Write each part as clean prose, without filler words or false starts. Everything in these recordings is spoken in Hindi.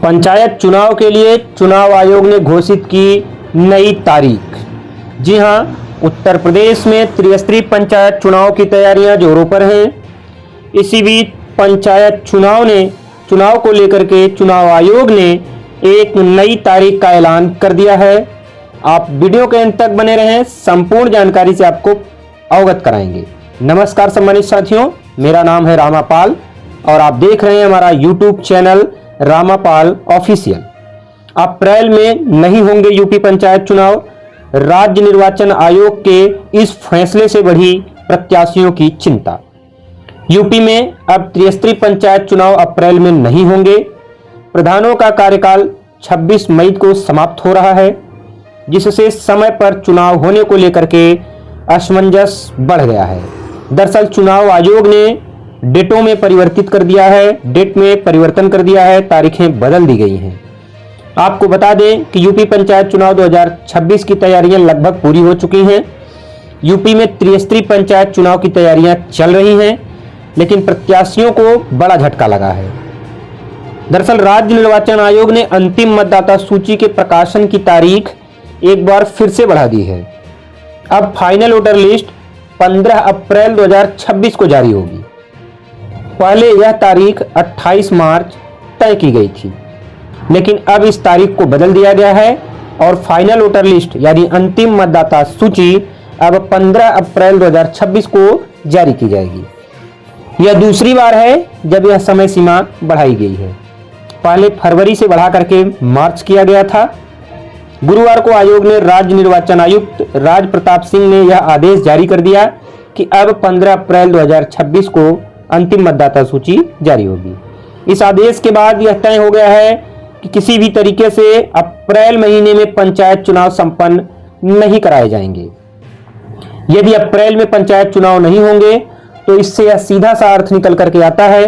पंचायत चुनाव के लिए चुनाव आयोग ने घोषित की नई तारीख। जी हां, उत्तर प्रदेश में त्रिस्तरीय पंचायत चुनाव की तैयारियां जोरों पर हैं। इसी बीच पंचायत चुनाव को लेकर के चुनाव आयोग ने एक नई तारीख का ऐलान कर दिया है। आप वीडियो के अंत तक बने रहें, संपूर्ण जानकारी से आपको अवगत कराएंगे। नमस्कार सम्मानित साथियों, मेरा नाम है रामापाल और आप देख रहे हैं हमारा यूट्यूब चैनल रामापाल ऑफिशियल। अप्रैल में नहीं होंगे यूपी पंचायत चुनाव। राज्य निर्वाचन आयोग के इस फैसले से बढ़ी प्रत्याशियों की चिंता। यूपी में अब त्रिस्तरीय पंचायत चुनाव अप्रैल में नहीं होंगे। प्रधानों का कार्यकाल 26 मई को समाप्त हो रहा है, जिससे समय पर चुनाव होने को लेकर के असमंजस बढ़ गया है। दरअसल चुनाव आयोग ने डेटों में परिवर्तित कर दिया है, डेट में परिवर्तन कर दिया है, तारीखें बदल दी गई हैं। आपको बता दें कि यूपी पंचायत चुनाव 2026 की तैयारियां लगभग पूरी हो चुकी हैं। यूपी में त्रिस्तरीय पंचायत चुनाव की तैयारियां चल रही हैं, लेकिन प्रत्याशियों को बड़ा झटका लगा है। दरअसल राज्य निर्वाचन आयोग ने अंतिम मतदाता सूची के प्रकाशन की तारीख एक बार फिर से बढ़ा दी है। अब फाइनल वोटर लिस्ट 15 अप्रैल 2026 को जारी होगी। पहले यह तारीख 28 मार्च तय की गई थी, लेकिन अब इस तारीख को बदल दिया गया है और फाइनल वोटर लिस्ट यानी अंतिम मतदाता सूची अब 15 अप्रैल 2026 को जारी की जाएगी। यह दूसरी बार है जब यह समय सीमा बढ़ाई गई है। पहले फरवरी से बढ़ा करके मार्च किया गया था। गुरुवार को आयोग ने राज्य निर्वाचन आयुक्त राज प्रताप सिंह ने यह आदेश जारी कर दिया कि अब 15 अप्रैल 2026 को अंतिम मतदाता सूची जारी होगी। इस आदेश के बाद यह तय हो गया है कि किसी भी तरीके से अप्रैल महीने में पंचायत चुनाव संपन्न नहीं कराए जाएंगे। यदि अप्रैल में पंचायत चुनाव नहीं होंगे तो इससे यह सीधा सा अर्थ निकल करके आता है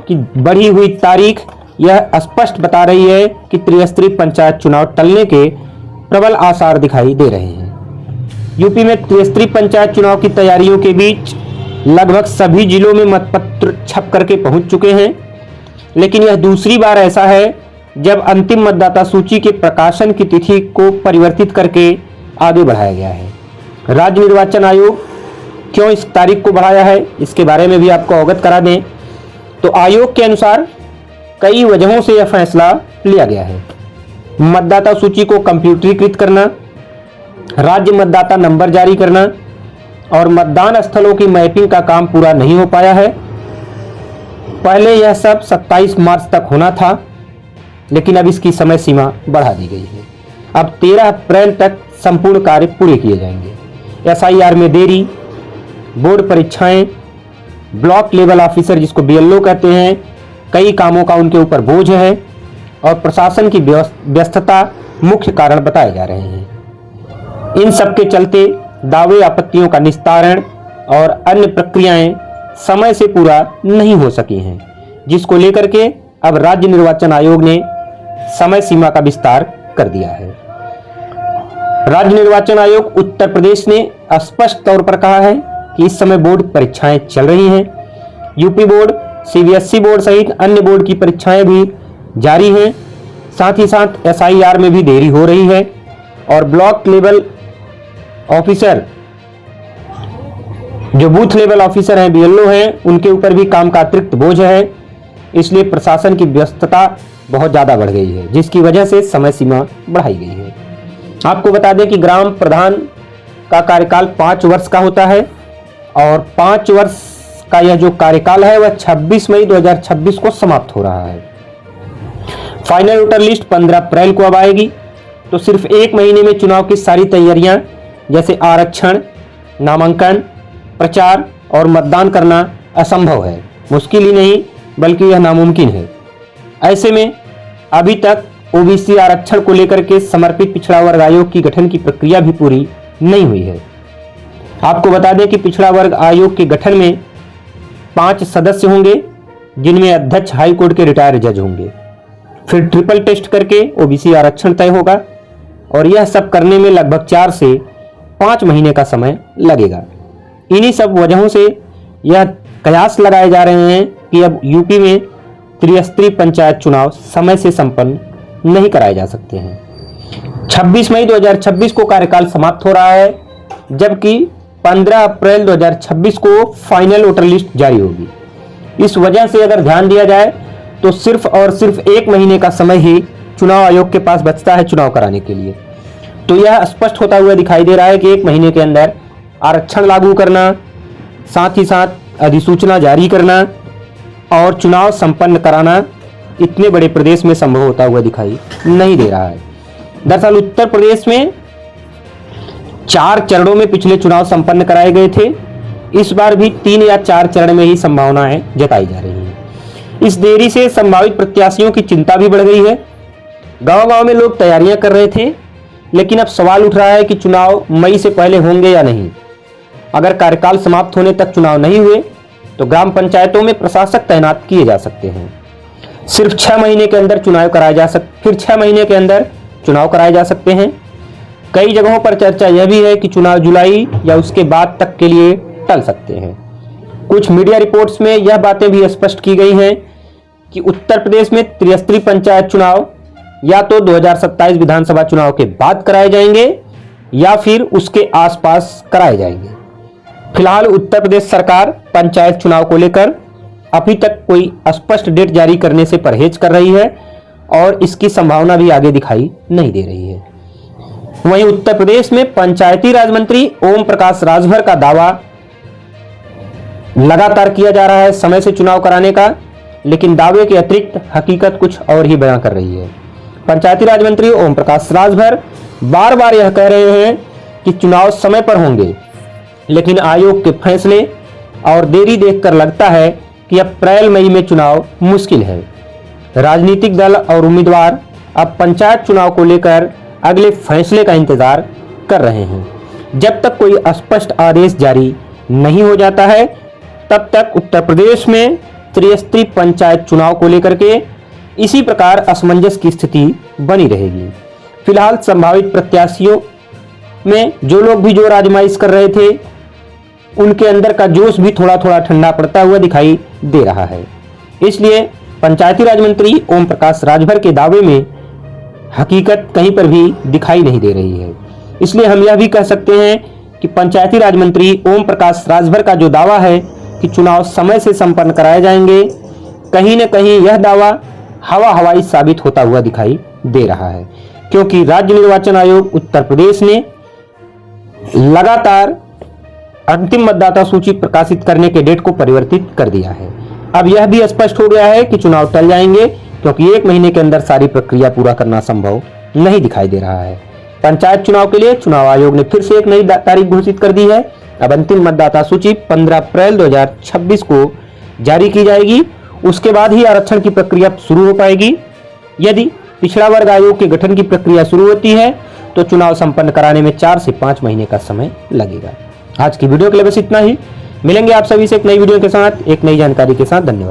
कि बढ़ी हुई तारीख यह स्पष्ट बता रही है कि त्रिस्तरीय पंचायत चुनाव टलने के प्रबल आसार दिखाई दे रहे हैं। यूपी में त्रिस्तरीय पंचायत चुनाव की तैयारियों के बीच लगभग सभी जिलों में मतपत्र छप करके पहुंच चुके हैं, लेकिन यह दूसरी बार ऐसा है जब अंतिम मतदाता सूची के प्रकाशन की तिथि को परिवर्तित करके आगे बढ़ाया गया है। राज्य निर्वाचन आयोग क्यों इस तारीख को बढ़ाया है, इसके बारे में भी आपको अवगत करा दें तो आयोग के अनुसार कई वजहों से यह फैसला लिया गया है। मतदाता सूची को कंप्यूटरीकृत करना, राज्य मतदाता नंबर जारी करना और मतदान स्थलों की मैपिंग का काम पूरा नहीं हो पाया है। पहले यह सब 27 मार्च तक होना था, लेकिन अब इसकी समय सीमा बढ़ा दी गई है। अब 13 अप्रैल तक संपूर्ण कार्य पूरे किए जाएंगे। एसआईआर में देरी, बोर्ड परीक्षाएं, ब्लॉक लेवल ऑफिसर जिसको बीएलओ कहते हैं, कई कामों का उनके ऊपर बोझ है और प्रशासन की व्यस्तता मुख्य कारण बताए जा रहे हैं। इन सब के चलते दावे आपत्तियों का निस्तारण और अन्य प्रक्रियाएं समय से पूरा नहीं हो सकी हैं, जिसको लेकर के अब राज्य निर्वाचन आयोग ने समय सीमा का विस्तार कर दिया है। राज्य निर्वाचन आयोग उत्तर प्रदेश ने स्पष्ट तौर पर कहा है कि इस समय बोर्ड परीक्षाएं चल रही हैं। यूपी बोर्ड, सीबीएसई बोर्ड सहित अन्य बोर्ड की परीक्षाएं भी जारी हैं। साथ ही साथ एसआईआर में भी देरी हो रही है और ब्लॉक लेवल ऑफिसर जो बूथ लेवल ऑफिसर हैं, बीएलओ हैं, उनके ऊपर भी काम का अतिरिक्त बोझ है। इसलिए प्रशासन की व्यस्तता बहुत ज़्यादा बढ़ गई है, जिसकी वजह से समय सीमा बढ़ाई गई है। आपको बता दें कि ग्राम प्रधान का कार्यकाल 5 वर्ष का होता है और 5 वर्ष का यह जो कार्यकाल है वह 26 मई 2026 को समाप्त हो रहा है। फाइनल वोटर लिस्ट 15 अप्रैल को अब आएगी, तो सिर्फ एक महीने में चुनाव की सारी तैयारियां जैसे आरक्षण, नामांकन, प्रचार और मतदान करना असंभव है। मुश्किल ही नहीं बल्कि यह नामुमकिन है। ऐसे में अभी तक ओबीसी आरक्षण को लेकर के समर्पित पिछड़ा वर्ग आयोग की गठन की प्रक्रिया भी पूरी नहीं हुई है। आपको बता दें कि पिछड़ा वर्ग आयोग के गठन में 5 सदस्य होंगे, जिनमें अध्यक्ष हाई कोर्ट के रिटायर्ड जज होंगे। फिर ट्रिपल टेस्ट करके ओबीसी आरक्षण तय होगा और यह सब करने में लगभग 4 से 5 महीने का समय लगेगा। इन्हीं सब वजहों से यह कयास लगाए जा रहे हैं कि अब यूपी में त्रिस्तरीय पंचायत चुनाव समय से संपन्न नहीं कराए जा सकते हैं। 26 मई 2026 को कार्यकाल समाप्त हो रहा है, जबकि 15 अप्रैल 2026 को फाइनल वोटर लिस्ट जारी होगी। इस वजह से अगर ध्यान दिया जाए तो सिर्फ और सिर्फ 1 महीने का समय ही चुनाव आयोग के पास बचता है चुनाव कराने के लिए। तो यह स्पष्ट होता हुआ दिखाई दे रहा है कि 1 महीने के अंदर आरक्षण लागू करना, साथ ही साथ अधिसूचना जारी करना और चुनाव संपन्न कराना इतने बड़े प्रदेश में संभव होता हुआ दिखाई नहीं दे रहा है। दरअसल उत्तर प्रदेश में 4 चरणों में पिछले चुनाव संपन्न कराए गए थे। इस बार भी 3 या 4 चरण में ही संभावनाएं जताई जा रही हैं। इस देरी से संभावित प्रत्याशियों की चिंता भी बढ़ गई है। गांव-गांव में लोग तैयारियां कर रहे थे, लेकिन अब सवाल उठ रहा है कि चुनाव मई से पहले होंगे या नहीं। अगर कार्यकाल समाप्त होने तक चुनाव नहीं हुए तो ग्राम पंचायतों में प्रशासक तैनात किए जा सकते हैं। सिर्फ 6 महीने के अंदर चुनाव कराए जा सकते फिर 6 महीने के अंदर चुनाव कराए जा सकते हैं। कई जगहों पर चर्चा यह भी है कि चुनाव जुलाई या उसके बाद तक के लिए टल सकते हैं। कुछ मीडिया रिपोर्ट्स में यह बातें भी स्पष्ट की गई हैं कि उत्तर प्रदेश में त्रिस्तरीय पंचायत चुनाव या तो 2027 विधानसभा चुनाव के बाद कराए जाएंगे या फिर उसके आसपास कराए जाएंगे। फिलहाल उत्तर प्रदेश सरकार पंचायत चुनाव को लेकर अभी तक कोई स्पष्ट डेट जारी करने से परहेज कर रही है और इसकी संभावना भी आगे दिखाई नहीं दे रही है। वहीं उत्तर प्रदेश में पंचायती राज मंत्री ओम प्रकाश राजभर का दावा लगातार किया जा रहा है समय से चुनाव कराने का, लेकिन दावे के अतिरिक्त हकीकत कुछ और ही बयां कर रही है। पंचायती राज मंत्री ओम प्रकाश राजभर बार बार यह कह रहे हैं कि चुनाव समय पर होंगे, लेकिन आयोग के फैसले और देरी देखकर लगता है कि अप्रैल मई में चुनाव मुश्किल है। राजनीतिक दल और उम्मीदवार अब पंचायत चुनाव को लेकर अगले फैसले का इंतजार कर रहे हैं। जब तक कोई स्पष्ट आदेश जारी नहीं हो जाता है, तब तक उत्तर प्रदेश में त्रिस्तरीय पंचायत चुनाव को लेकर के इसी प्रकार असमंजस की स्थिति बनी रहेगी। फिलहाल संभावित प्रत्याशियों में जो लोग भी जोर आजमाइश कर रहे थे, उनके अंदर का जोश भी थोड़ा थोड़ा ठंडा पड़ता हुआ दिखाई दे रहा है। इसलिए पंचायती राज मंत्री ओम प्रकाश राजभर के दावे में हकीकत कहीं पर भी दिखाई नहीं दे रही है। इसलिए हम यह भी कह सकते हैं कि पंचायती राज मंत्री ओम प्रकाश राजभर का जो दावा है कि चुनाव समय से संपन्न कराए जाएंगे, कहीं न कहीं यह दावा हवा हवाई साबित होता हुआ दिखाई दे रहा है, क्योंकि राज्य निर्वाचन आयोग उत्तर प्रदेश ने लगातार अंतिम मतदाता सूची प्रकाशित करने के डेट को परिवर्तित कर दिया है। अब यह भी स्पष्ट हो गया है कि चुनाव टल जाएंगे, क्योंकि 1 महीने के अंदर सारी प्रक्रिया पूरा करना संभव नहीं दिखाई दे रहा है। पंचायत चुनाव के लिए चुनाव आयोग ने फिर से एक नई तारीख घोषित कर दी है। अब अंतिम मतदाता सूची 15 अप्रैल 2026 को जारी की जाएगी। उसके बाद ही आरक्षण की प्रक्रिया शुरू हो पाएगी। यदि पिछड़ा वर्ग आयोग के गठन की प्रक्रिया शुरू होती है तो चुनाव संपन्न कराने में 4 से 5 महीने का समय लगेगा। आज की वीडियो के लिए बस इतना ही। मिलेंगे आप सभी से एक नई वीडियो के साथ, एक नई जानकारी के साथ। धन्यवाद।